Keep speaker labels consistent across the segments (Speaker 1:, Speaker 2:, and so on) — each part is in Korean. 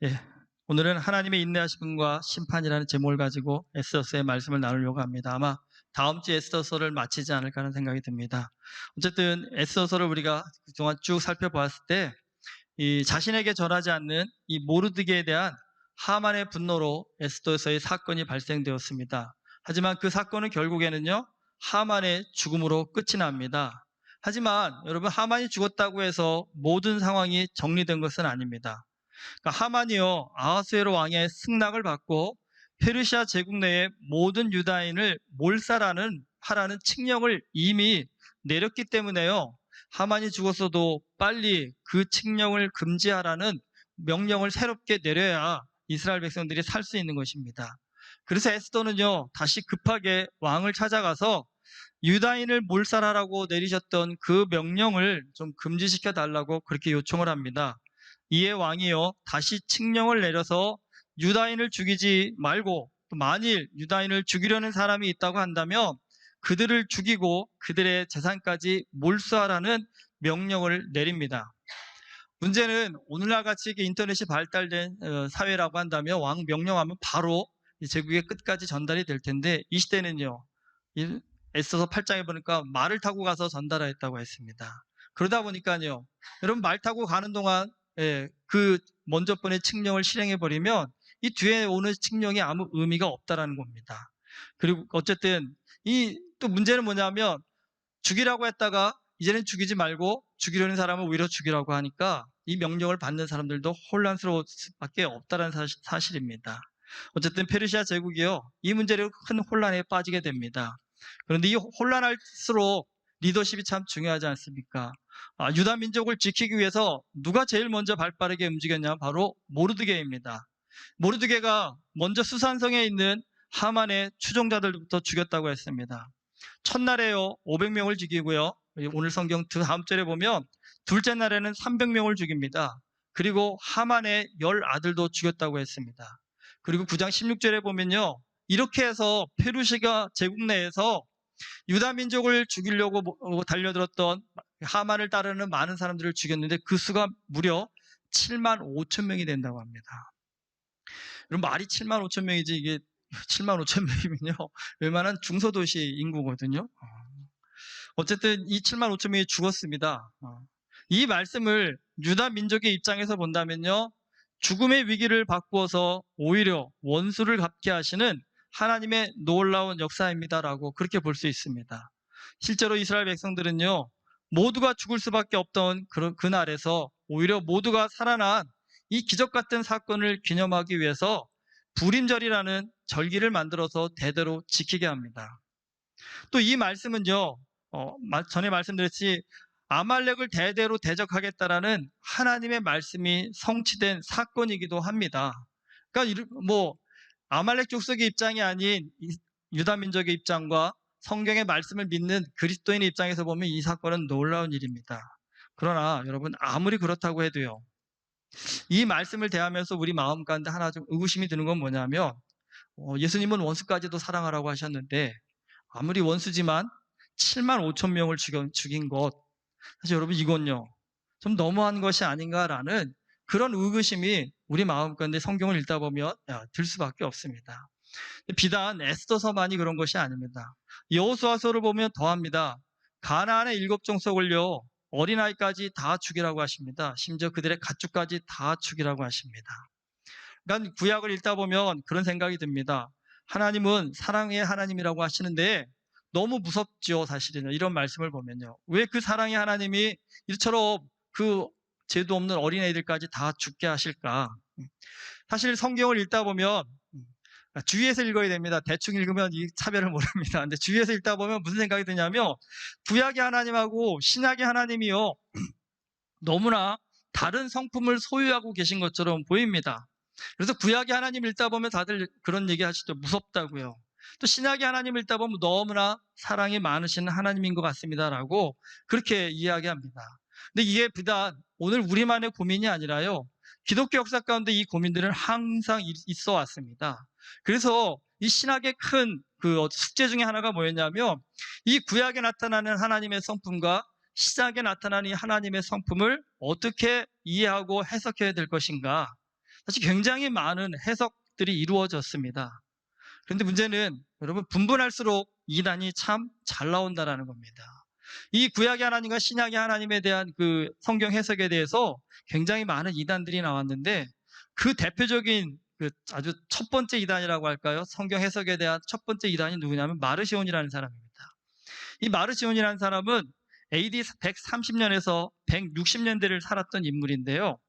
Speaker 1: 예, 오늘은 하나님의 인내하심과 심판이라는 제목을 가지고 에스더서의 말씀을 나누려고 합니다. 아마 다음 주 에스더서를 마치지 않을까 하는 생각이 듭니다. 어쨌든 에스더서를 우리가 그동안 쭉 살펴보았을 때 이 자신에게 전하지 않는 이 모르드게에 대한 하만의 분노로 에스더서의 사건이 발생되었습니다. 하지만 그 사건은 결국에는요, 하만의 죽음으로 끝이 납니다. 하지만 여러분, 하만이 죽었다고 해서 모든 상황이 정리된 것은 아닙니다. 그러니까 하만이요, 아하수에로 왕의 승낙을 받고 페르시아 제국 내의 모든 유다인을 하라는 칙령을 이미 내렸기 때문에요, 하만이 죽었어도 빨리 그 칙령을 금지하라는 명령을 새롭게 내려야 이스라엘 백성들이 살 수 있는 것입니다. 그래서 에스더는요, 다시 급하게 왕을 찾아가서 유다인을 몰살하라고 내리셨던 그 명령을 좀 금지시켜 달라고 그렇게 요청을 합니다. 이에 왕이요, 다시 칙령을 내려서 유다인을 죽이지 말고, 또 만일 유다인을 죽이려는 사람이 있다고 한다면 그들을 죽이고 그들의 재산까지 몰수하라는 명령을 내립니다. 문제는 오늘날 같이 인터넷이 발달된 사회라고 한다면 왕 명령하면 바로 제국의 끝까지 전달이 될 텐데, 이 시대는요, 에스더서 8장에 보니까 말을 타고 가서 전달했다고 했습니다. 그러다 보니까요, 여러분, 말 타고 가는 동안 그 먼저 번의 칙령을 실행해버리면 이 뒤에 오는 칙령이 아무 의미가 없다라는 겁니다. 그리고 어쨌든 또 문제는 뭐냐면, 죽이라고 했다가 이제는 죽이지 말고 죽이려는 사람은 오히려 죽이라고 하니까 이 명령을 받는 사람들도 혼란스러울 수밖에 없다는 사실입니다. 어쨌든 페르시아 제국이요, 이 문제로 큰 혼란에 빠지게 됩니다. 그런데 이 혼란할수록 리더십이 참 중요하지 않습니까? 유다 민족을 지키기 위해서 누가 제일 먼저 발빠르게 움직였냐? 바로 모르드게입니다. 모르드게가 먼저 수산성에 있는 하만의 추종자들부터 죽였다고 했습니다. 첫날에요, 500명을 죽이고요, 오늘 성경 다음 절에 보면 둘째 날에는 300명을 죽입니다. 그리고 하만의 10아들도 죽였다고 했습니다. 그리고 9장 16절에 보면요, 이렇게 해서 페르시아 제국 내에서 유다 민족을 죽이려고 달려들었던 하만을 따르는 많은 사람들을 죽였는데 그 수가 무려 7만 5천 명이 된다고 합니다. 그럼 말이 7만 5천 명이지 이게 7만 5천 명이면요, 웬만한 중소도시 인구거든요. 어쨌든 이 7만 5천 명이 죽었습니다. 이 말씀을 유다 민족의 입장에서 본다면요, 죽음의 위기를 바꾸어서 오히려 원수를 갚게 하시는 하나님의 놀라운 역사입니다라고 그렇게 볼 수 있습니다. 실제로 이스라엘 백성들은요, 모두가 죽을 수밖에 없던 그날에서 오히려 모두가 살아난 이 기적 같은 사건을 기념하기 위해서 부림절이라는 절기를 만들어서 대대로 지키게 합니다. 또 이 말씀은요, 전에 말씀드렸듯이 아말렉을 대대로 대적하겠다라는 하나님의 말씀이 성취된 사건이기도 합니다. 그러니까 아말렉 족속의 입장이 아닌 유다 민족의 입장과 성경의 말씀을 믿는 그리스도인의 입장에서 보면 이 사건은 놀라운 일입니다. 그러나 여러분, 아무리 그렇다고 해도요, 이 말씀을 대하면서 우리 마음 가운데 하나 좀 의구심이 드는 건 뭐냐면, 예수님은 원수까지도 사랑하라고 하셨는데 아무리 원수지만 7만 5천 명을 죽인 것, 사실 여러분, 이건요, 좀 너무한 것이 아닌가라는 그런 의구심이 우리 마음 가운데 성경을 읽다 보면 들 수밖에 없습니다. 비단 에스더서만이 그런 것이 아닙니다. 여호수아서를 보면 더합니다. 가나안의 7족속을요, 어린아이까지 다 죽이라고 하십니다. 심지어 그들의 가축까지 다 죽이라고 하십니다. 그러니까 구약을 읽다 보면 그런 생각이 듭니다. 하나님은 사랑의 하나님이라고 하시는데 너무 무섭죠, 사실은. 이런 말씀을 보면요, 왜 그 사랑의 하나님이 이처럼 그 죄도 없는 어린애들까지 다 죽게 하실까? 사실 성경을 읽다 보면 주위에서 읽어야 됩니다. 대충 읽으면 이 차별을 모릅니다. 근데 주위에서 읽다 보면 무슨 생각이 드냐면, 구약의 하나님하고 신약의 하나님이요, 너무나 다른 성품을 소유하고 계신 것처럼 보입니다. 그래서 구약의 하나님 읽다 보면 다들 그런 얘기 하시죠. 무섭다고요. 또 신약의 하나님 읽다 보면 너무나 사랑이 많으신 하나님인 것 같습니다라고 그렇게 이야기합니다. 근데 이게 비단 오늘 우리만의 고민이 아니라요, 기독교 역사 가운데 이 고민들은 항상 있어 왔습니다. 그래서 이 신학의 큰 숙제 중에 하나가 뭐였냐면, 이 구약에 나타나는 하나님의 성품과 신약에 나타나는 이 하나님의 성품을 어떻게 이해하고 해석해야 될 것인가. 사실 굉장히 많은 해석들이 이루어졌습니다. 그런데 문제는 여러분 분분할수록 이단이 참 잘 나온다라는 겁니다. 이 구약의 하나님과 신약의 하나님에 대한 그 성경 해석에 대해서 굉장히 많은 이단들이 나왔는데 그 대표적인 그 아주 첫 번째 이단이라고 할까요? 성경 해석에 대한 첫 번째 이단이 누구냐면 마르시온이라는 사람입니다. 이 마르시온이라는 사람은 AD 130년에서 160년대를 살았던 인물인데요.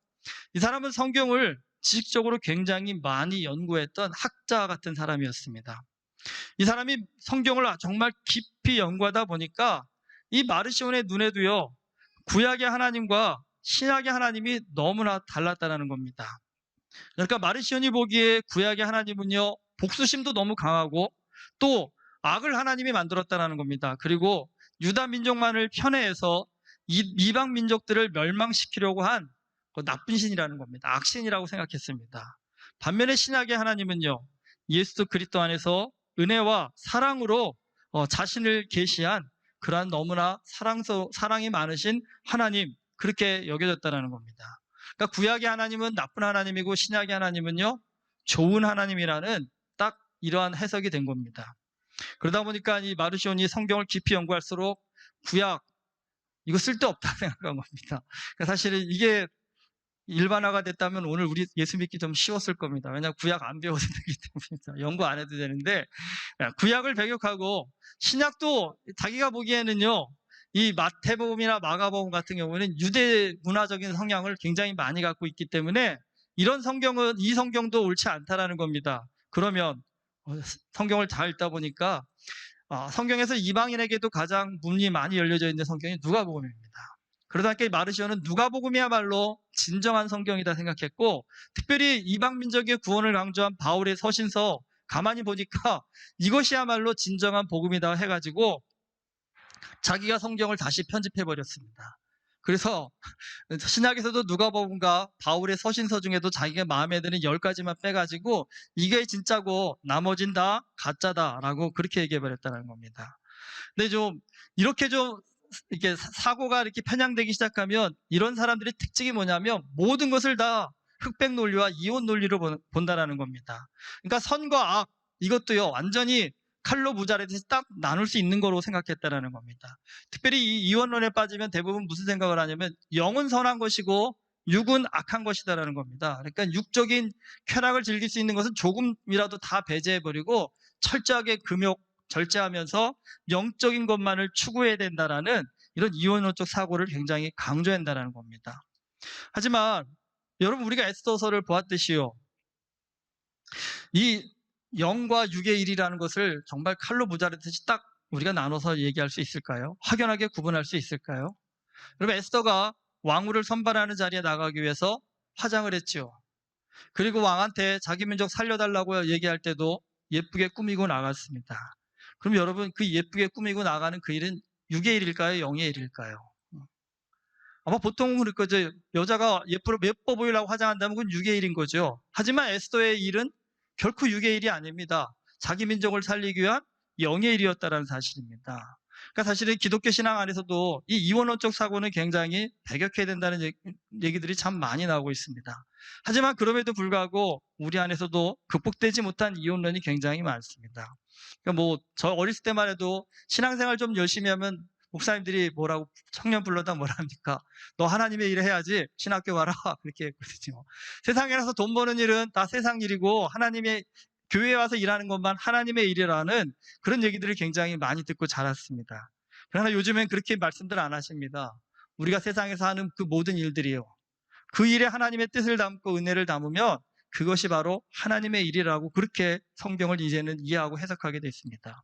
Speaker 1: 이 사람은 성경을 지식적으로 굉장히 많이 연구했던 학자 같은 사람이었습니다. 이 사람이 성경을 정말 깊이 연구하다 보니까 이 마르시온의 눈에도요, 구약의 하나님과 신약의 하나님이 너무나 달랐다는 겁니다. 그러니까 마르시온이 보기에 구약의 하나님은요, 복수심도 너무 강하고 또 악을 하나님이 만들었다는 겁니다. 그리고 유다 민족만을 편애해서 이방 민족들을 멸망시키려고 한 나쁜 신이라는 겁니다. 악신이라고 생각했습니다. 반면에 신약의 하나님은요, 예수 그리스도 안에서 은혜와 사랑으로 자신을 계시한 그러한 너무나 사랑이 많으신 하나님, 그렇게 여겨졌다는 겁니다. 그러니까 구약의 하나님은 나쁜 하나님이고 신약의 하나님은요, 좋은 하나님이라는 딱 이러한 해석이 된 겁니다. 그러다 보니까 이 마르시온이 성경을 깊이 연구할수록 구약, 이거 쓸데없다 생각한 겁니다. 그러니까 사실은 이게 일반화가 됐다면 오늘 우리 예수 믿기 좀 쉬웠을 겁니다. 왜냐하면 구약 안 배워도 되기 때문에 연구 안 해도 되는데, 구약을 배격하고 신약도 자기가 보기에는요, 이 마태복음이나 마가복음 같은 경우는 유대 문화적인 성향을 굉장히 많이 갖고 있기 때문에 이런 성경은 이 성경도 옳지 않다라는 겁니다. 그러면 성경을 잘 읽다 보니까 성경에서 이방인에게도 가장 문이 많이 열려져 있는 성경이 누가복음입니다. 그러다 보니까 마르시오는 누가복음이야말로 진정한 성경이다 생각했고, 특별히 이방 민족의 구원을 강조한 바울의 서신서 가만히 보니까 이것이야말로 진정한 복음이다 해가지고 자기가 성경을 다시 편집해버렸습니다. 그래서 신약에서도 누가복음과 바울의 서신서 중에도 자기가 마음에 드는 10가지만 빼가지고 이게 진짜고 나머진 다 가짜다라고 그렇게 얘기해버렸다는 겁니다. 근데 이렇게 사고가 이렇게 편향되기 시작하면 이런 사람들의 특징이 뭐냐면 모든 것을 다 흑백 논리와 이혼 논리로 본다라는 겁니다. 그러니까 선과 악, 이것도요, 완전히 칼로 무자르듯이 딱 나눌 수 있는 거로 생각했다라는 겁니다. 특별히 이 이원론에 빠지면 대부분 무슨 생각을 하냐면 영은 선한 것이고 육은 악한 것이다라는 겁니다. 그러니까 육적인 쾌락을 즐길 수 있는 것은 조금이라도 다 배제해버리고 철저하게 금욕 절제하면서 영적인 것만을 추구해야 된다라는 이런 이원론적 사고를 굉장히 강조한다라는 겁니다. 하지만 여러분, 우리가 에스더서를 보았듯이요, 이 영과 육의 일이라는 것을 정말 칼로 무자르듯이 딱 우리가 나눠서 얘기할 수 있을까요? 확연하게 구분할 수 있을까요? 여러분, 에스더가 왕후를 선발하는 자리에 나가기 위해서 화장을 했죠. 그리고 왕한테 자기 민족 살려달라고 얘기할 때도 예쁘게 꾸미고 나갔습니다. 그럼 여러분, 그 예쁘게 꾸미고 나가는 그 일은 육의 일일까요? 영의 일일까요? 아마 보통은 그럴 거죠. 여자가 예뻐 보이려고 화장한다면 그건 육의 일인 거죠. 하지만 에스더의 일은 결코 육의 일이 아닙니다. 자기 민족을 살리기 위한 영의 일이었다는 사실입니다. 그러니까 사실은 기독교 신앙 안에서도 이 이원론적 사고는 굉장히 배격해야 된다는 얘기들이 참 많이 나오고 있습니다. 하지만 그럼에도 불구하고 우리 안에서도 극복되지 못한 이원론이 굉장히 많습니다. 그러니까 저 어렸을 때만 해도 신앙생활 좀 열심히 하면 목사님들이 뭐라고, 청년 불러다 뭐라 합니까? 너 하나님의 일을 해야지 신학교 가라 그렇게 했거든요. 세상에 나서 돈 버는 일은 다 세상 일이고 하나님의 교회에 와서 일하는 것만 하나님의 일이라는 그런 얘기들을 굉장히 많이 듣고 자랐습니다. 그러나 요즘엔 그렇게 말씀들 안 하십니다. 우리가 세상에서 하는 그 모든 일들이요, 그 일에 하나님의 뜻을 담고 은혜를 담으면 그것이 바로 하나님의 일이라고 그렇게 성경을 이제는 이해하고 해석하게 됐습니다.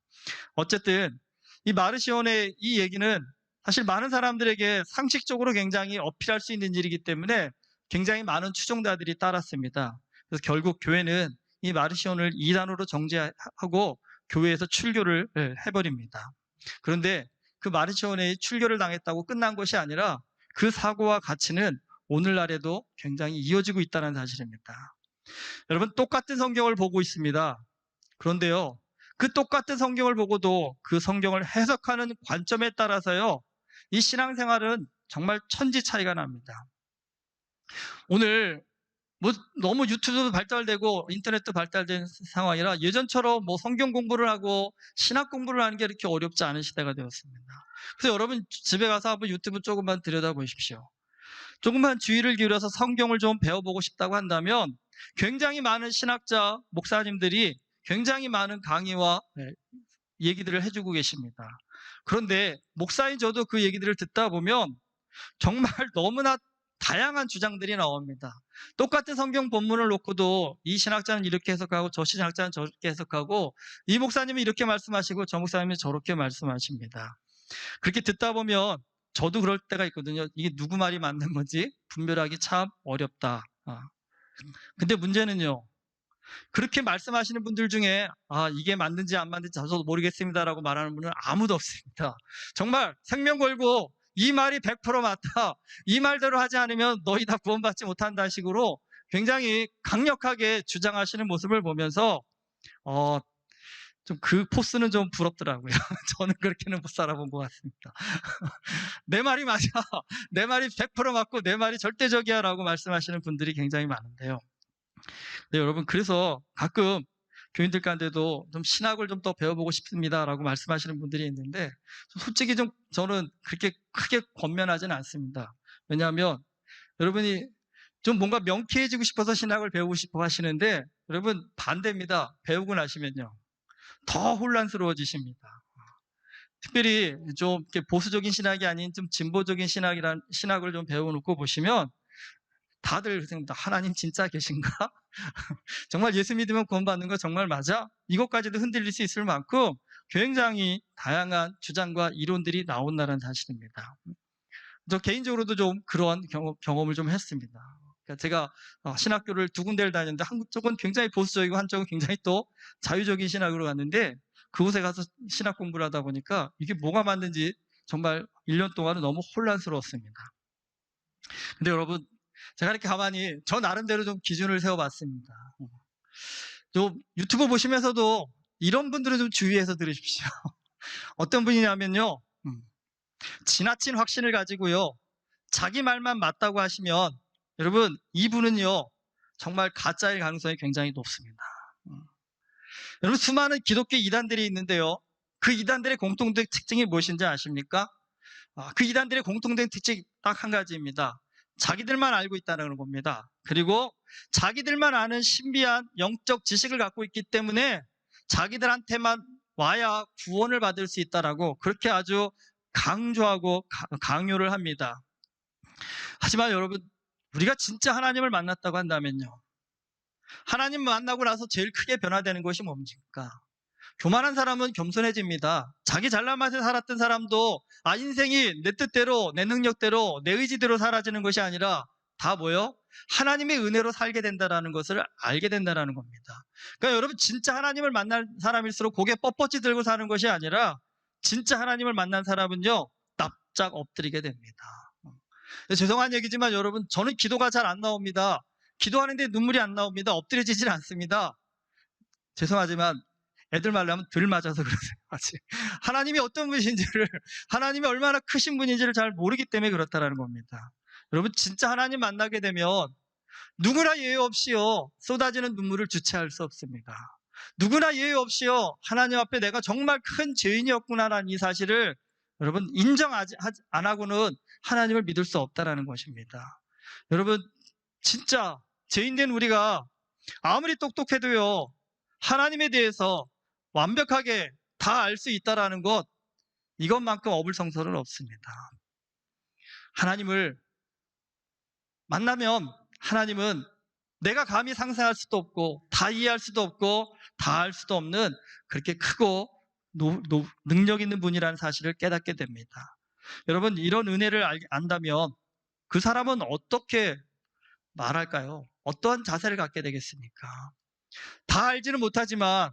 Speaker 1: 어쨌든 이 마르시온의 이 얘기는 사실 많은 사람들에게 상식적으로 굉장히 어필할 수 있는 일이기 때문에 굉장히 많은 추종자들이 따랐습니다. 그래서 결국 교회는 이 마르시온을 이단으로 정죄하고 교회에서 출교를 해버립니다. 그런데 그 마르시온의 출교를 당했다고 끝난 것이 아니라 그 사고와 가치는 오늘날에도 굉장히 이어지고 있다는 사실입니다. 여러분, 똑같은 성경을 보고 있습니다. 그런데요, 그 똑같은 성경을 보고도 그 성경을 해석하는 관점에 따라서요, 이 신앙생활은 정말 천지 차이가 납니다. 오늘 뭐 너무 유튜브도 발달되고 인터넷도 발달된 상황이라 예전처럼 뭐 성경 공부를 하고 신학 공부를 하는 게 이렇게 어렵지 않은 시대가 되었습니다. 그래서 여러분 집에 가서 한번 유튜브 조금만 들여다보십시오. 조금만 주의를 기울여서 성경을 좀 배워보고 싶다고 한다면 굉장히 많은 신학자, 목사님들이 굉장히 많은 강의와 얘기들을 해주고 계십니다. 그런데 목사인 저도 그 얘기들을 듣다 보면 정말 너무나 다양한 주장들이 나옵니다. 똑같은 성경 본문을 놓고도 이 신학자는 이렇게 해석하고 저 신학자는 저렇게 해석하고 이 목사님은 이렇게 말씀하시고 저 목사님은 저렇게 말씀하십니다. 그렇게 듣다 보면 저도 그럴 때가 있거든요. 이게 누구 말이 맞는 건지 분별하기 참 어렵다. 근데 문제는요. 그렇게 말씀하시는 분들 중에 이게 맞는지 안 맞는지 저도 모르겠습니다라고 말하는 분은 아무도 없습니다. 정말 생명 걸고 이 말이 100% 맞다. 이 말대로 하지 않으면 너희 다 구원받지 못한다 식으로 굉장히 강력하게 주장하시는 모습을 보면서 좀 그 포스는 좀 부럽더라고요. 저는 그렇게는 못 살아본 것 같습니다. 내 말이 맞아. 내 말이 100% 맞고 내 말이 절대적이야 라고 말씀하시는 분들이 굉장히 많은데요. 네, 여러분 그래서 가끔 교인들 가운데도 좀 신학을 좀 더 배워보고 싶습니다라고 말씀하시는 분들이 있는데 솔직히 좀 저는 그렇게 크게 권면하지는 않습니다. 왜냐하면 여러분이 좀 뭔가 명쾌해지고 싶어서 신학을 배우고 싶어 하시는데 여러분 반대입니다. 배우고 나시면요 더 혼란스러워지십니다. 특별히 좀 이렇게 보수적인 신학이 아닌 좀 진보적인 신학을 좀 배워놓고 보시면 다들 생각합니다. 하나님 진짜 계신가? 정말 예수 믿으면 구원받는 거 정말 맞아? 이것까지도 흔들릴 수 있을 만큼 굉장히 다양한 주장과 이론들이 나온다는 사실입니다. 저 개인적으로도 좀 그런 경험을 좀 했습니다. 그러니까 제가 신학교를 두 군데를 다녔는데 한쪽은 굉장히 보수적이고 한쪽은 굉장히 또 자유적인 신학으로 갔는데 그곳에 가서 신학 공부를 하다 보니까 이게 뭐가 맞는지 정말 1년 동안은 너무 혼란스러웠습니다. 근데 여러분 제가 이렇게 가만히 저 나름대로 좀 기준을 세워봤습니다. 좀 유튜브 보시면서도 이런 분들은 좀 주의해서 들으십시오. 어떤 분이냐면요. 지나친 확신을 가지고요. 자기 말만 맞다고 하시면 여러분 이분은요. 정말 가짜일 가능성이 굉장히 높습니다. 여러분 수많은 기독교 이단들이 있는데요. 그 이단들의 공통된 특징이 무엇인지 아십니까? 그 이단들의 공통된 특징이 딱 한 가지입니다. 자기들만 알고 있다는 겁니다. 그리고 자기들만 아는 신비한 영적 지식을 갖고 있기 때문에 자기들한테만 와야 구원을 받을 수 있다라고 그렇게 아주 강조하고 강요를 합니다. 하지만 여러분 우리가 진짜 하나님을 만났다고 한다면요. 하나님 만나고 나서 제일 크게 변화되는 것이 뭡니까? 교만한 사람은 겸손해집니다. 자기 잘난 맛에 살았던 사람도 인생이 내 뜻대로 내 능력대로 내 의지대로 사라지는 것이 아니라 다 뭐요? 하나님의 은혜로 살게 된다는 것을 알게 된다는 겁니다. 그러니까 여러분 진짜 하나님을 만난 사람일수록 고개 뻣뻣이 들고 사는 것이 아니라 진짜 하나님을 만난 사람은요 납작 엎드리게 됩니다. 죄송한 얘기지만 여러분 저는 기도가 잘 안 나옵니다. 기도하는데 눈물이 안 나옵니다. 엎드려지질 않습니다. 죄송하지만 애들 말로 하면 들 맞아서 그러세요. 아직 하나님이 어떤 분이신지를 하나님이 얼마나 크신 분인지를 잘 모르기 때문에 그렇다는 겁니다. 여러분 진짜 하나님 만나게 되면 누구나 예외 없이요 쏟아지는 눈물을 주체할 수 없습니다. 누구나 예외 없이요 하나님 앞에 내가 정말 큰 죄인이었구나라는 이 사실을 여러분 인정 안 하고는 하나님을 믿을 수 없다는 것입니다. 여러분 진짜 죄인된 우리가 아무리 똑똑해도요 하나님에 대해서 완벽하게 다 알 수 있다는 것 이것만큼 어불성설은 없습니다. 하나님을 만나면 하나님은 내가 감히 상상할 수도 없고 다 이해할 수도 없고 다 알 수도 없는 그렇게 크고 능력 있는 분이라는 사실을 깨닫게 됩니다. 여러분 이런 은혜를 안다면 그 사람은 어떻게 말할까요? 어떠한 자세를 갖게 되겠습니까? 다 알지는 못하지만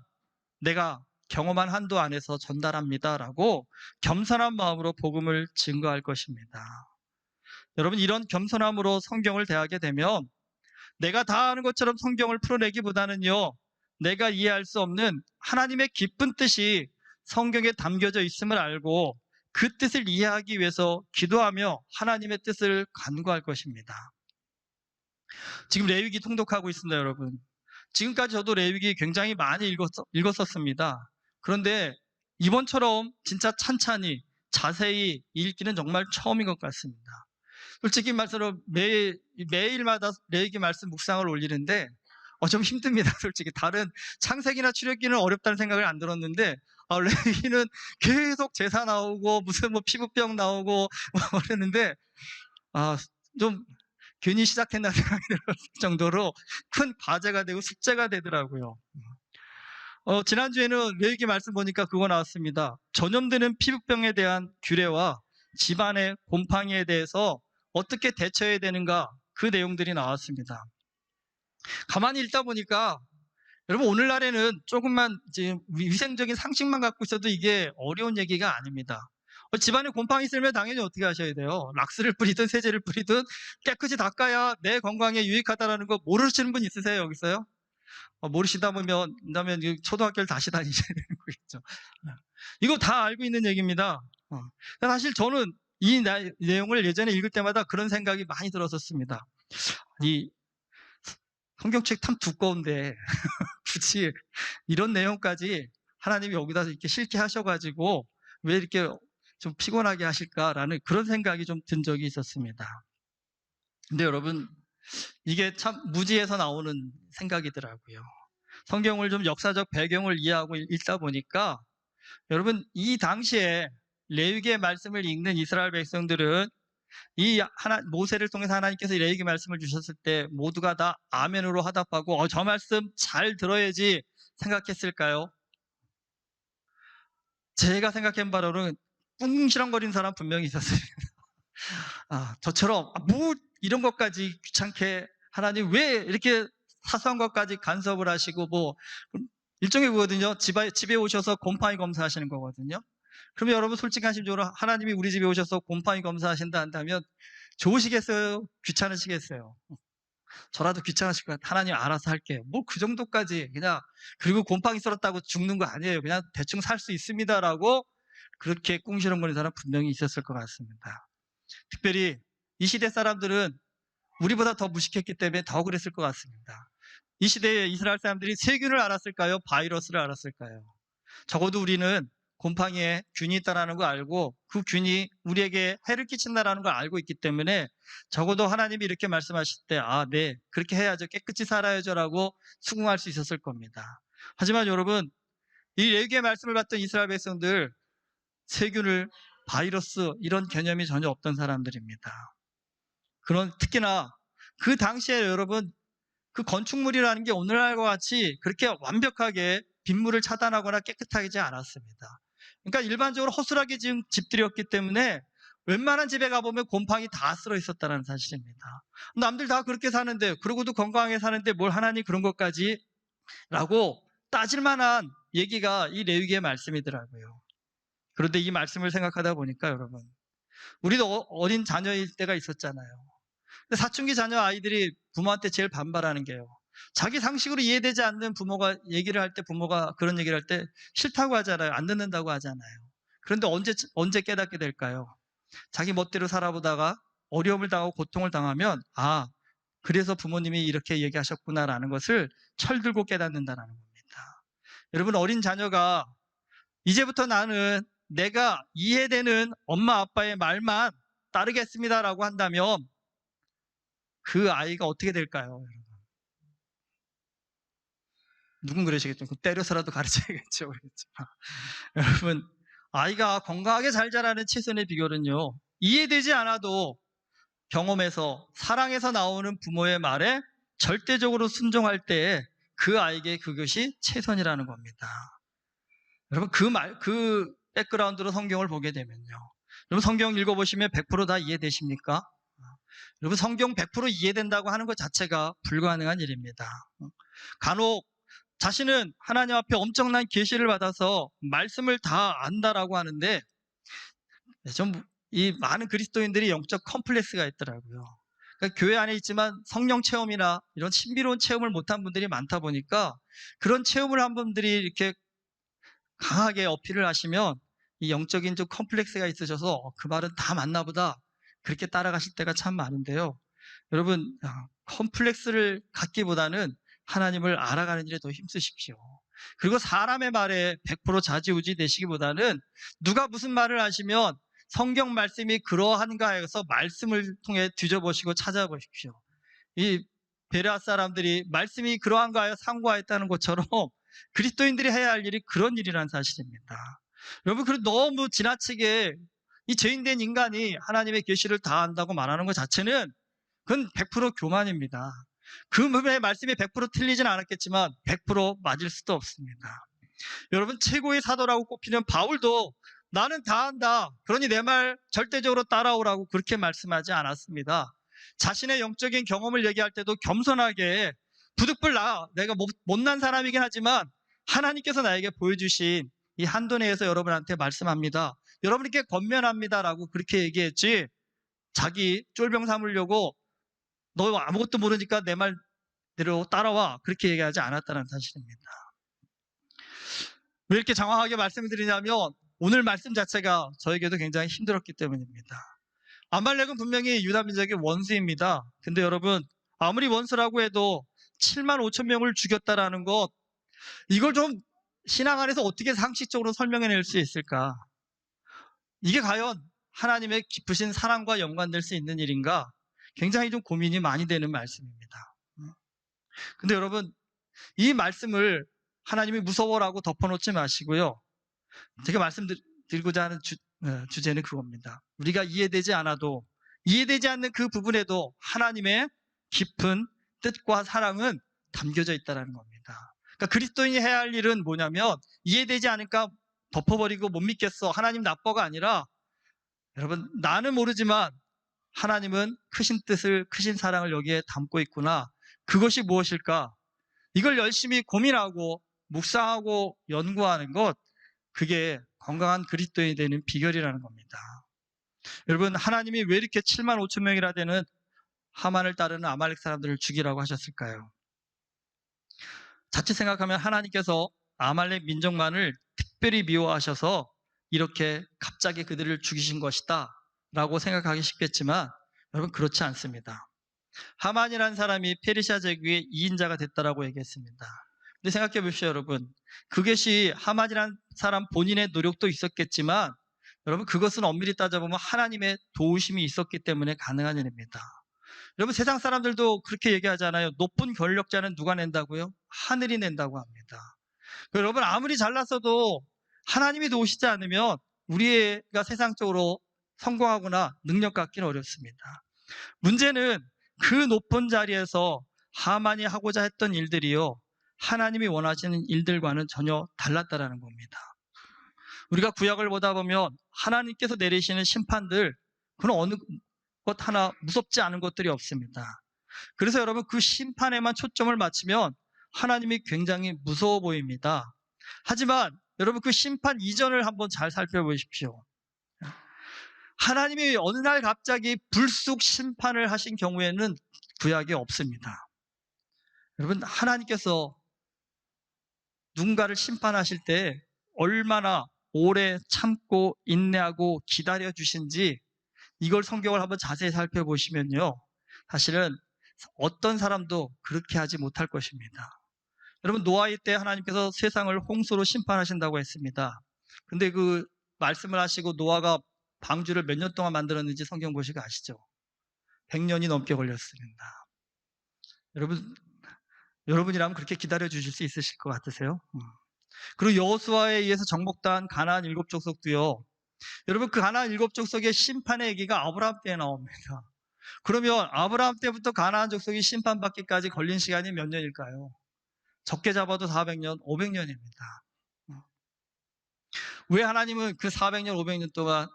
Speaker 1: 내가 경험한 한도 안에서 전달합니다라고 겸손한 마음으로 복음을 증거할 것입니다. 여러분 이런 겸손함으로 성경을 대하게 되면 내가 다 아는 것처럼 성경을 풀어내기보다는요 내가 이해할 수 없는 하나님의 깊은 뜻이 성경에 담겨져 있음을 알고 그 뜻을 이해하기 위해서 기도하며 하나님의 뜻을 간구할 것입니다. 지금 레위기 통독하고 있습니다, 여러분. 지금까지 저도 레위기 굉장히 많이 읽었었습니다. 그런데 이번처럼 진짜 찬찬히 자세히 읽기는 정말 처음인 것 같습니다. 솔직히 말해서 매일마다 레위기 말씀 묵상을 올리는데 좀 힘듭니다. 솔직히 다른 창세기나 출애굽기는 어렵다는 생각을 안 들었는데 레위기는 계속 제사 나오고 무슨 뭐 피부병 나오고 뭐 그랬는데 좀 괜히 시작했나 생각이 들었을 정도로 큰 과제가 되고 숙제가 되더라고요. 지난주에는 레위기 말씀 보니까 그거 나왔습니다. 전염되는 피부병에 대한 규례와 집안의 곰팡이에 대해서 어떻게 대처해야 되는가, 그 내용들이 나왔습니다. 가만히 읽다 보니까 여러분, 오늘날에는 조금만 이제 위생적인 상식만 갖고 있어도 이게 어려운 얘기가 아닙니다. 집안에 곰팡이 있으면 당연히 어떻게 하셔야 돼요? 락스를 뿌리든 세제를 뿌리든 깨끗이 닦아야 내 건강에 유익하다라는 거 모르시는 분 있으세요, 여기서요? 모르시다 보면 초등학교를 다시 다니셔야 되는 거겠죠. 이거 다 알고 있는 얘기입니다. 사실 저는 이 내용을 예전에 읽을 때마다 그런 생각이 많이 들었었습니다. 이 성경책 참 두꺼운데 굳이 이런 내용까지 하나님이 여기다 이렇게 실게 하셔가지고 왜 이렇게 좀 피곤하게 하실까라는 그런 생각이 좀 든 적이 있었습니다. 근데 여러분, 이게 참 무지에서 나오는 생각이더라고요. 성경을 좀 역사적 배경을 이해하고 읽다 보니까 여러분, 이 당시에 레위기의 말씀을 읽는 이스라엘 백성들은 모세를 통해서 하나님께서 레위기 말씀을 주셨을 때 모두가 다 아멘으로 화답하고 저 말씀 잘 들어야지 생각했을까요? 제가 생각한 바로는 꿍시렁거리는 사람 분명히 있었습니다. 저처럼 뭐 이런 것까지 귀찮게 하나님 왜 이렇게 사소한 것까지 간섭을 하시고 뭐 일종의 그거거든요. 집에 오셔서 곰팡이 검사하시는 거거든요. 그러면 여러분 솔직하신 쪽으로 하나님이 우리 집에 오셔서 곰팡이 검사하신다 한다면 좋으시겠어요? 귀찮으시겠어요? 저라도 귀찮으실 것 같아요. 하나님 알아서 할게요. 뭐 그 정도까지 그냥, 그리고 곰팡이 썰었다고 죽는 거 아니에요. 그냥 대충 살 수 있습니다라고 그렇게 꿍시렁거리는 사람 분명히 있었을 것 같습니다. 특별히 이 시대 사람들은 우리보다 더 무식했기 때문에 더 그랬을 것 같습니다. 이 시대에 이스라엘 사람들이 세균을 알았을까요? 바이러스를 알았을까요? 적어도 우리는 곰팡이에 균이 있다는 걸 알고 그 균이 우리에게 해를 끼친다는 걸 알고 있기 때문에 적어도 하나님이 이렇게 말씀하실 때 네, 그렇게 해야죠, 깨끗이 살아야죠 라고 수긍할 수 있었을 겁니다. 하지만 여러분, 이 레위기의 말씀을 받던 이스라엘 백성들, 세균을, 바이러스 이런 개념이 전혀 없던 사람들입니다. 특히나 그 당시에 여러분, 그 건축물이라는 게 오늘날과 같이 그렇게 완벽하게 빗물을 차단하거나 깨끗하지 않았습니다. 그러니까 일반적으로 허술하게 지은 집들이었기 때문에 웬만한 집에 가보면 곰팡이 다 쓸어 있었다는 사실입니다. 남들 다 그렇게 사는데, 그러고도 건강하게 사는데 뭘 하나님 그런 것까지? 라고 따질 만한 얘기가 이 레위기의 말씀이더라고요. 그런데 이 말씀을 생각하다 보니까 여러분, 우리도 어린 자녀일 때가 있었잖아요. 사춘기 자녀 아이들이 부모한테 제일 반발하는 게요, 자기 상식으로 이해되지 않는 부모가 얘기를 할 때, 부모가 그런 얘기를 할 때 싫다고 하잖아요. 안 듣는다고 하잖아요. 그런데 언제 깨닫게 될까요? 자기 멋대로 살아보다가 어려움을 당하고 고통을 당하면 그래서 부모님이 이렇게 얘기하셨구나라는 것을 철들고 깨닫는다는 겁니다. 여러분, 어린 자녀가 이제부터 나는 내가 이해되는 엄마 아빠의 말만 따르겠습니다라고 한다면 그 아이가 어떻게 될까요? 누군 그러시겠죠. 때려서라도 가르쳐야겠죠. 여러분, 아이가 건강하게 잘 자라는 최선의 비결은요, 이해되지 않아도 경험에서, 사랑에서 나오는 부모의 말에 절대적으로 순종할 때 그 아이에게 그것이 최선이라는 겁니다. 여러분, 그 백그라운드로 성경을 보게 되면요, 여러분 성경 읽어보시면 100% 다 이해되십니까? 여러분, 성경 100% 이해된다고 하는 것 자체가 불가능한 일입니다. 간혹 자신은 하나님 앞에 엄청난 계시를 받아서 말씀을 다 안다라고 하는데, 이 많은 그리스도인들이 영적 컴플렉스가 있더라고요. 그러니까 교회 안에 있지만 성령 체험이나 이런 신비로운 체험을 못한 분들이 많다 보니까, 그런 체험을 한 분들이 이렇게 강하게 어필을 하시면 이 영적인 좀 컴플렉스가 있으셔서 그 말은 다 맞나 보다 그렇게 따라가실 때가 참 많은데요, 여러분, 컴플렉스를 갖기보다는 하나님을 알아가는 일에 더 힘쓰십시오. 그리고 사람의 말에 100% 좌지우지 되시기보다는 누가 무슨 말을 하시면 성경 말씀이 그러한가 해서 말씀을 통해 뒤져보시고 찾아보십시오. 이 베레아 사람들이 말씀이 그러한가 하여 상고하였다는 것처럼 그리스도인들이 해야 할 일이 그런 일이라는 사실입니다. 여러분, 그리고 너무 지나치게 이 죄인된 인간이 하나님의 계시를 다 안다고 말하는 것 자체는 그건 100% 교만입니다. 그 부분의 말씀이 100% 틀리진 않았겠지만 100% 맞을 수도 없습니다. 여러분, 최고의 사도라고 꼽히는 바울도 나는 다 안다, 그러니 내 말 절대적으로 따라오라고 그렇게 말씀하지 않았습니다. 자신의 영적인 경험을 얘기할 때도 겸손하게 부득불 내가 못난 사람이긴 하지만 하나님께서 나에게 보여주신 이 한도 내에서 여러분한테 말씀합니다, 여러분께 권면합니다라고 그렇게 얘기했지, 자기 쫄병 삼으려고 너 아무것도 모르니까 내 말대로 따라와 그렇게 얘기하지 않았다는 사실입니다. 왜 이렇게 장황하게 말씀을 드리냐면 오늘 말씀 자체가 저에게도 굉장히 힘들었기 때문입니다. 아말렉은 분명히 유다 민족의 원수입니다. 근데 여러분, 아무리 원수라고 해도 7만 5천 명을 죽였다라는 것, 이걸 좀 신앙 안에서 어떻게 상식적으로 설명해낼 수 있을까? 이게 과연 하나님의 깊으신 사랑과 연관될 수 있는 일인가? 굉장히 좀 고민이 많이 되는 말씀입니다. 근데 여러분, 이 말씀을 하나님이 무서워라고 덮어놓지 마시고요. 제가 말씀드리고자 하는 주제는 그겁니다. 우리가 이해되지 않아도, 이해되지 않는 그 부분에도 하나님의 깊은 뜻과 사랑은 담겨져 있다는 겁니다. 그러니까 그리스도인이 해야 할 일은 뭐냐면, 이해되지 않으니까 덮어버리고 못 믿겠어, 하나님 나빠가 아니라, 여러분, 나는 모르지만 하나님은 크신 뜻을, 크신 사랑을 여기에 담고 있구나. 그것이 무엇일까? 이걸 열심히 고민하고 묵상하고 연구하는 것, 그게 건강한 그리스도인이 되는 비결이라는 겁니다. 여러분, 하나님이 왜 이렇게 7만 5천 명이나 되는 하만을 따르는 아말렉 사람들을 죽이라고 하셨을까요? 자칫 생각하면 하나님께서 아말렉 민족만을 특별히 미워하셔서 이렇게 갑자기 그들을 죽이신 것이다 라고 생각하기 쉽겠지만 여러분, 그렇지 않습니다. 하만이라는 사람이 페르시아 제국의 2인자가 됐다라고 얘기했습니다. 근데 생각해 보십시오, 여러분. 그것이 하만이라는 사람 본인의 노력도 있었겠지만 여러분, 그것은 엄밀히 따져보면 하나님의 도우심이 있었기 때문에 가능한 일입니다. 여러분, 세상 사람들도 그렇게 얘기하잖아요. 높은 권력자는 누가 낸다고요? 하늘이 낸다고 합니다. 여러분, 아무리 잘났어도 하나님이 도우시지 않으면 우리가 세상적으로 성공하거나 능력 갖기는 어렵습니다. 문제는 그 높은 자리에서 하만이 하고자 했던 일들이요, 하나님이 원하시는 일들과는 전혀 달랐다라는 겁니다. 우리가 구약을 보다 보면 하나님께서 내리시는 심판들, 그건 어느 것 하나 무섭지 않은 것들이 없습니다. 그래서 여러분, 그 심판에만 초점을 맞추면 하나님이 굉장히 무서워 보입니다. 하지만 여러분, 그 심판 이전을 한번 잘 살펴보십시오. 하나님이 어느 날 갑자기 불쑥 심판을 하신 경우에는 구약에 없습니다. 여러분, 하나님께서 누군가를 심판하실 때 얼마나 오래 참고 인내하고 기다려 주신지, 이걸 성경을 한번 자세히 살펴보시면요, 사실은 어떤 사람도 그렇게 하지 못할 것입니다. 여러분, 노아의 때 하나님께서 세상을 홍수로 심판하신다고 했습니다. 근데 그 말씀을 하시고 노아가 방주를 몇 년 동안 만들었는지 성경 보시고 아시죠? 100년이 넘게 걸렸습니다. 여러분이라면 그렇게 기다려 주실 수 있으실 것 같으세요? 그리고 여호수아에 의해서 정복한 가나안 7족속도요, 여러분, 그 가나안 7족속의 심판의 얘기가 아브라함 때에 나옵니다. 그러면 아브라함 때부터 가나안 족속이 심판받기까지 걸린 시간이 몇 년일까요? 적게 잡아도 400년, 500년입니다. 왜 하나님은 그 400년, 500년 동안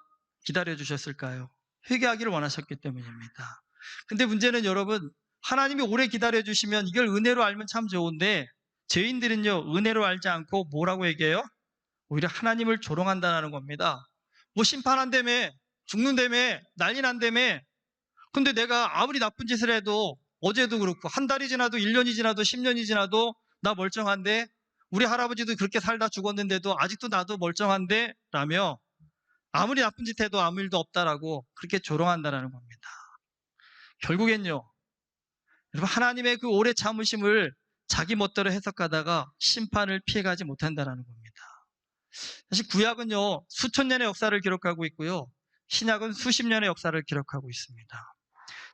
Speaker 1: 기다려 주셨을까요? 회개하기를 원하셨기 때문입니다. 근데 문제는 여러분, 하나님이 오래 기다려 주시면 이걸 은혜로 알면 참 좋은데, 죄인들은요, 은혜로 알지 않고 뭐라고 얘기해요? 오히려 하나님을 조롱한다는 겁니다. 뭐 심판한다며, 죽는다며, 난리 난다며. 근데 내가 아무리 나쁜 짓을 해도, 어제도 그렇고 한 달이 지나도 1년이 지나도 10년이 지나도 나 멀쩡한데, 우리 할아버지도 그렇게 살다 죽었는데도 아직도 나도 멀쩡한데 라며 아무리 나쁜 짓 해도 아무 일도 없다라고 그렇게 조롱한다는 겁니다. 결국엔요, 여러분, 하나님의 그 오래 참으심을 자기 멋대로 해석하다가 심판을 피해가지 못한다는 겁니다. 사실 구약은요, 수천 년의 역사를 기록하고 있고요, 신약은 수십 년의 역사를 기록하고 있습니다.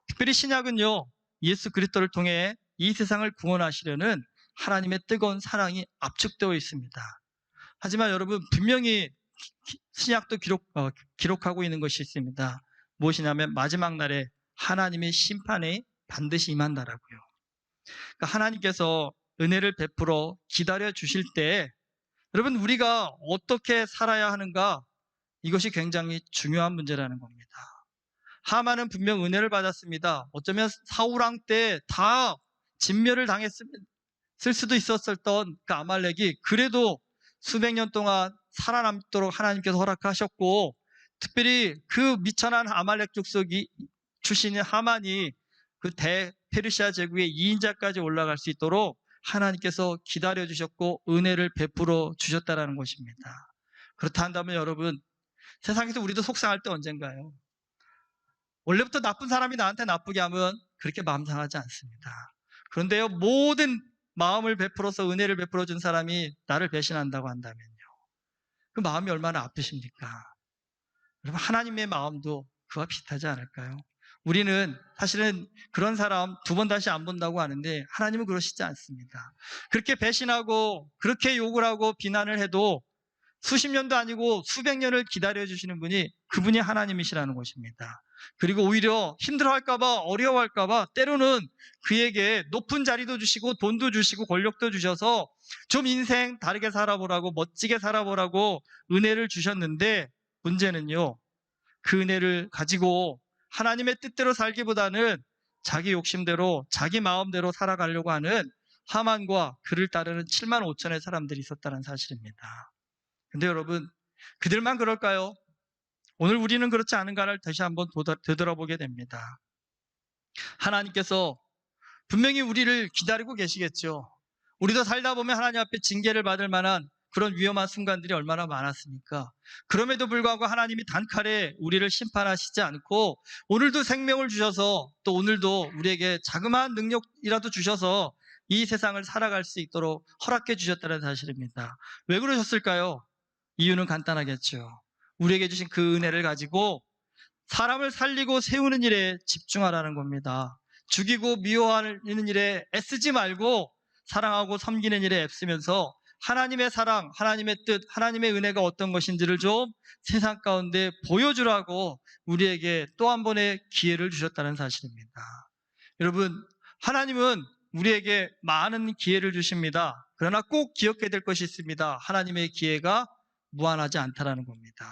Speaker 1: 특별히 신약은요, 예수 그리스도를 통해 이 세상을 구원하시려는 하나님의 뜨거운 사랑이 압축되어 있습니다. 하지만 여러분, 분명히 신약도 기록하고 있는 것이 있습니다. 무엇이냐면 마지막 날에 하나님의 심판에 반드시 임한다라고요. 그러니까 하나님께서 은혜를 베풀어 기다려 주실 때 여러분, 우리가 어떻게 살아야 하는가, 이것이 굉장히 중요한 문제라는 겁니다. 하만은 분명 은혜를 받았습니다. 어쩌면 사울왕 때 다 진멸을 당했을 수도 있었던 그 아말렉이 그래도 수백 년 동안 살아남도록 하나님께서 허락하셨고, 특별히 그 미천한 아말렉 족속이 출신인 하만이 그 대페르시아 제국의 2인자까지 올라갈 수 있도록 하나님께서 기다려주셨고 은혜를 베풀어 주셨다는 것입니다. 그렇다 한다면 여러분, 세상에서 우리도 속상할 때 언젠가요? 원래부터 나쁜 사람이 나한테 나쁘게 하면 그렇게 마음 상하지 않습니다. 그런데요, 모든 마음을 베풀어서 은혜를 베풀어 준 사람이 나를 배신한다고 한다면요, 그 마음이 얼마나 아프십니까? 여러분, 하나님의 마음도 그와 비슷하지 않을까요? 우리는 사실은 그런 사람 두 번 다시 안 본다고 하는데 하나님은 그러시지 않습니다. 그렇게 배신하고 그렇게 욕을 하고 비난을 해도 수십 년도 아니고 수백 년을 기다려주시는 분이 그분이 하나님이시라는 것입니다. 그리고 오히려 힘들어할까봐, 어려워할까봐 때로는 그에게 높은 자리도 주시고 돈도 주시고 권력도 주셔서 좀 인생 다르게 살아보라고, 멋지게 살아보라고 은혜를 주셨는데, 문제는요, 그 은혜를 가지고 하나님의 뜻대로 살기보다는 자기 욕심대로 자기 마음대로 살아가려고 하는 하만과 그를 따르는 7만 5천의 사람들이 있었다는 사실입니다. 근데 여러분, 그들만 그럴까요? 오늘 우리는 그렇지 않은가를 다시 한번 되돌아보게 됩니다. 하나님께서 분명히 우리를 기다리고 계시겠죠. 우리도 살다 보면 하나님 앞에 징계를 받을 만한 그런 위험한 순간들이 얼마나 많았습니까? 그럼에도 불구하고 하나님이 단칼에 우리를 심판하시지 않고 오늘도 생명을 주셔서, 또 오늘도 우리에게 자그마한 능력이라도 주셔서 이 세상을 살아갈 수 있도록 허락해 주셨다는 사실입니다. 왜 그러셨을까요? 이유는 간단하겠죠. 우리에게 주신 그 은혜를 가지고 사람을 살리고 세우는 일에 집중하라는 겁니다. 죽이고 미워하는 일에 애쓰지 말고 사랑하고 섬기는 일에 애쓰면서 하나님의 사랑, 하나님의 뜻, 하나님의 은혜가 어떤 것인지를 좀 세상 가운데 보여주라고 우리에게 또 한 번의 기회를 주셨다는 사실입니다. 여러분, 하나님은 우리에게 많은 기회를 주십니다. 그러나 꼭 기억해야 될 것이 있습니다. 하나님의 기회가 무한하지 않다라는 겁니다.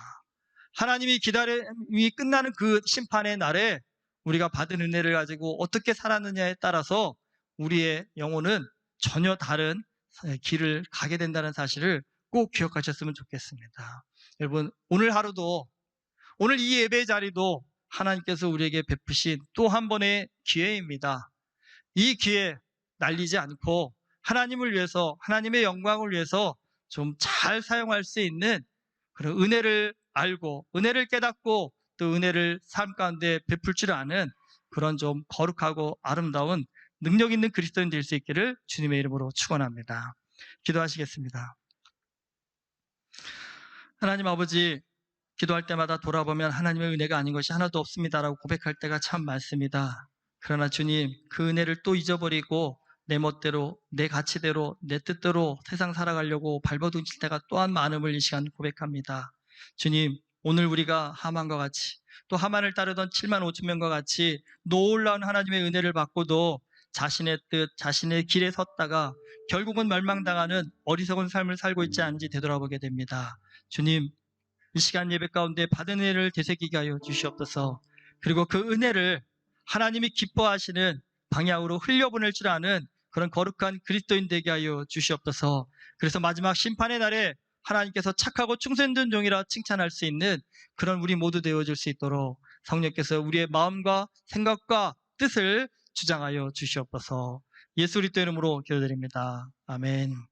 Speaker 1: 하나님이 기다림이 끝나는 그 심판의 날에 우리가 받은 은혜를 가지고 어떻게 살았느냐에 따라서 우리의 영혼은 전혀 다른 길을 가게 된다는 사실을 꼭 기억하셨으면 좋겠습니다. 여러분, 오늘 하루도, 오늘 이 예배 자리도 하나님께서 우리에게 베푸신 또 한 번의 기회입니다. 이 기회 날리지 않고 하나님을 위해서, 하나님의 영광을 위해서 좀 잘 사용할 수 있는 그런 은혜를 알고, 은혜를 깨닫고, 또 은혜를 삶 가운데 베풀 줄 아는 그런 좀 거룩하고 아름다운 능력 있는 그리스도인 될 수 있기를 주님의 이름으로 축원합니다. 기도하시겠습니다. 하나님 아버지, 기도할 때마다 돌아보면 하나님의 은혜가 아닌 것이 하나도 없습니다라고 고백할 때가 참 많습니다. 그러나 주님, 그 은혜를 또 잊어버리고 내 멋대로, 내 가치대로, 내 뜻대로 세상 살아가려고 발버둥칠 때가 또한 많음을 이 시간 고백합니다. 주님, 오늘 우리가 하만과 같이, 또 하만을 따르던 7만 5천 명과 같이 놀라운 하나님의 은혜를 받고도 자신의 뜻, 자신의 길에 섰다가 결국은 멸망당하는 어리석은 삶을 살고 있지 않은지 되돌아보게 됩니다. 주님, 이 시간 예배 가운데 받은 은혜를 되새기게 하여 주시옵소서. 그리고 그 은혜를 하나님이 기뻐하시는 방향으로 흘려보낼 줄 아는 그런 거룩한 그리스도인 되게 하여 주시옵소서. 그래서 마지막 심판의 날에 하나님께서 착하고 충성된 종이라 칭찬할 수 있는 그런 우리 모두 되어줄 수 있도록 성령께서 우리의 마음과 생각과 뜻을 주장하여 주시옵소서. 예수 그리스도 이름으로 기도드립니다. 아멘.